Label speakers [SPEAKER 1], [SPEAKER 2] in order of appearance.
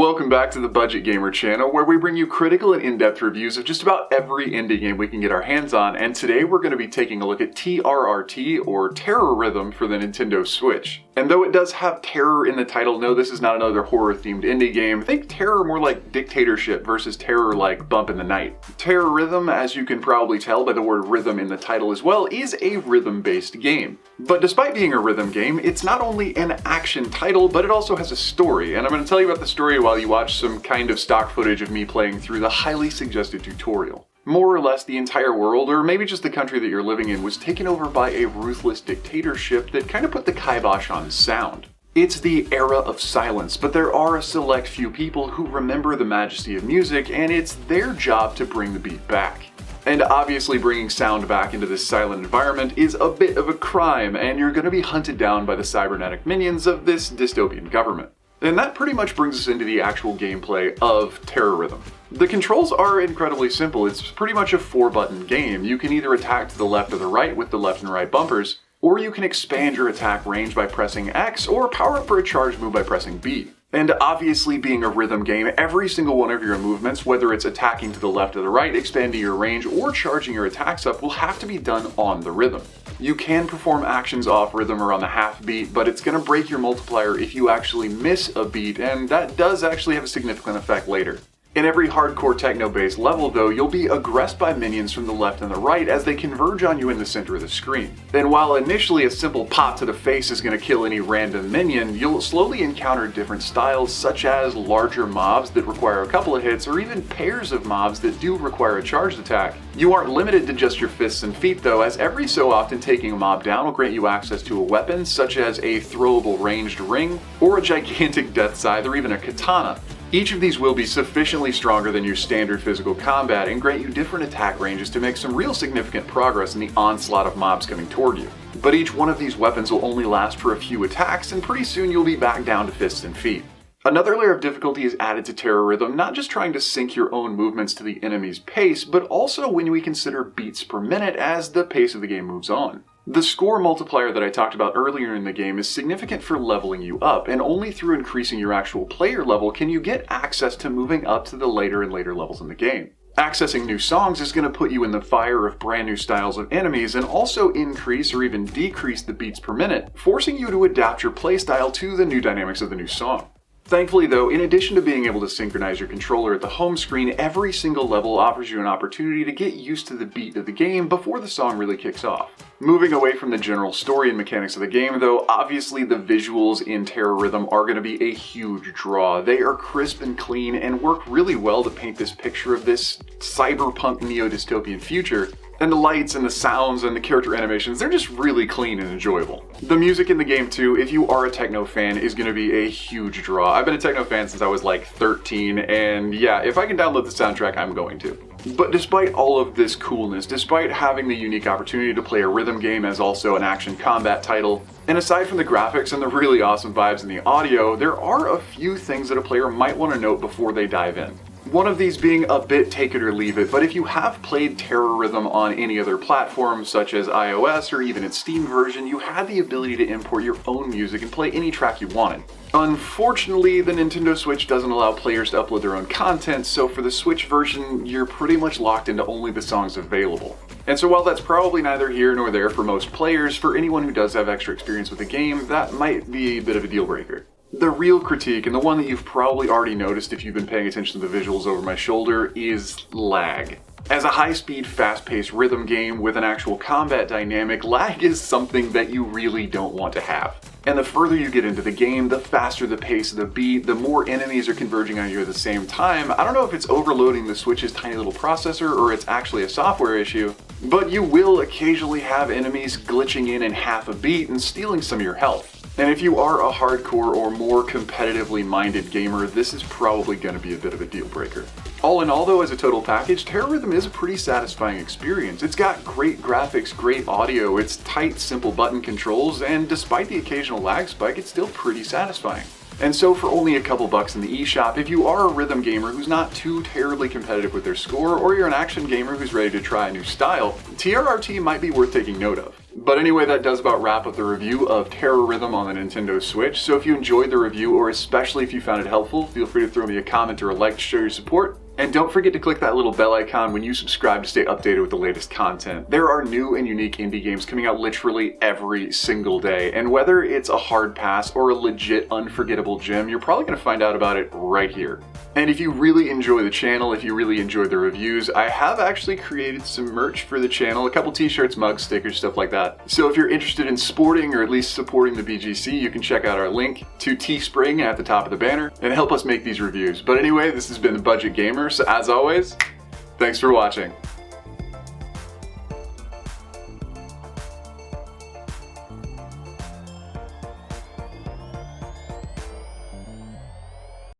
[SPEAKER 1] Welcome back to the Budget Gamer channel, where we bring you critical and in-depth reviews of just about every indie game we can get our hands on, and today we're going to be taking a look at TRRT, or Terrorhythm, for the Nintendo Switch. And though it does have terror in the title, no, this is not another horror-themed indie game. Think terror more like dictatorship versus terror like bump in the night. Terrorhythm, as you can probably tell by the word rhythm in the title as well, is a rhythm-based game. But despite being a rhythm game, it's not only an action title, but it also has a story, and I'm going to tell you about the story while you watch some kind of stock footage of me playing through the highly suggested tutorial. More or less the entire world, or maybe just the country that you're living in, was taken over by a ruthless dictatorship that kind of put the kibosh on sound. It's the era of silence, but there are a select few people who remember the majesty of music, and it's their job to bring the beat back. And obviously bringing sound back into this silent environment is a bit of a crime, and you're going to be hunted down by the cybernetic minions of this dystopian government. And that pretty much brings us into the actual gameplay of Terrorhythm. The controls are incredibly simple. It's pretty much a 4-button game. You can either attack to the left or the right with the left and right bumpers, or you can expand your attack range by pressing X, or power up for a charge move by pressing B. And obviously, being a rhythm game, every single one of your movements, whether it's attacking to the left or the right, expanding your range, or charging your attacks up, will have to be done on the rhythm. You can perform actions off rhythm or on the half beat, but it's going to break your multiplier if you actually miss a beat, and that does actually have a significant effect later. In every hardcore techno-based level though, you'll be aggressed by minions from the left and the right as they converge on you in the center of the screen. And while initially a simple pop to the face is going to kill any random minion, you'll slowly encounter different styles, such as larger mobs that require a couple of hits, or even pairs of mobs that do require a charged attack. You aren't limited to just your fists and feet though, as every so often taking a mob down will grant you access to a weapon, such as a throwable ranged ring, or a gigantic death scythe, or even a katana. Each of these will be sufficiently stronger than your standard physical combat and grant you different attack ranges to make some real significant progress in the onslaught of mobs coming toward you. But each one of these weapons will only last for a few attacks, and pretty soon you'll be back down to fists and feet. Another layer of difficulty is added to Terrorhythm, not just trying to sync your own movements to the enemy's pace, but also when we consider beats per minute as the pace of the game moves on. The score multiplier that I talked about earlier in the game is significant for leveling you up, and only through increasing your actual player level can you get access to moving up to the later and later levels in the game. Accessing new songs is going to put you in the fire of brand new styles of enemies and also increase or even decrease the beats per minute, forcing you to adapt your playstyle to the new dynamics of the new song. Thankfully though, in addition to being able to synchronize your controller at the home screen, every single level offers you an opportunity to get used to the beat of the game before the song really kicks off. Moving away from the general story and mechanics of the game though, obviously the visuals in Terrorhythm are going to be a huge draw. They are crisp and clean and work really well to paint this picture of this cyberpunk neo-dystopian future. And the lights and the sounds and the character animations, they're just really clean and enjoyable. The music in the game too, if you are a techno fan, is going to be a huge draw. I've been a techno fan since I was like 13, and yeah, if I can download the soundtrack, I'm going to. But despite all of this coolness, despite having the unique opportunity to play a rhythm game as also an action combat title, and aside from the graphics and the really awesome vibes in the audio, there are a few things that a player might want to note before they dive in. One of these being a bit take it or leave it, but if you have played Terrorhythm on any other platform, such as iOS or even its Steam version, you had the ability to import your own music and play any track you wanted. Unfortunately, the Nintendo Switch doesn't allow players to upload their own content, so for the Switch version, you're pretty much locked into only the songs available. And so while that's probably neither here nor there for most players, for anyone who does have extra experience with the game, that might be a bit of a deal breaker. The real critique, and the one that you've probably already noticed if you've been paying attention to the visuals over my shoulder, is lag. As a high-speed, fast-paced rhythm game with an actual combat dynamic, lag is something that you really don't want to have. And the further you get into the game, the faster the pace of the beat, the more enemies are converging on you at the same time. I don't know if it's overloading the Switch's tiny little processor or it's actually a software issue, but you will occasionally have enemies glitching in half a beat and stealing some of your health. And if you are a hardcore or more competitively minded gamer, this is probably going to be a bit of a deal breaker. All in all though, as a total package, Terrorhythm is a pretty satisfying experience. It's got great graphics, great audio, it's tight, simple button controls, and despite the occasional lag spike, it's still pretty satisfying. And so for only a couple bucks in the eShop, if you are a rhythm gamer who's not too terribly competitive with their score, or you're an action gamer who's ready to try a new style, TRRT might be worth taking note of. But anyway, that does about wrap up the review of Terrorhythm on the Nintendo Switch. So if you enjoyed the review, or especially if you found it helpful, feel free to throw me a comment or a like to show your support. And don't forget to click that little bell icon when you subscribe to stay updated with the latest content. There are new and unique indie games coming out literally every single day, and whether it's a hard pass or a legit unforgettable gem, you're probably going to find out about it right here. And if you really enjoy the channel, if you really enjoy the reviews, I have actually created some merch for the channel, a couple t-shirts, mugs, stickers, stuff like that. So if you're interested in sporting or at least supporting the BGC, you can check out our link to Teespring at the top of the banner and help us make these reviews. But anyway, this has been The Budget Gamer, so as always, thanks for watching.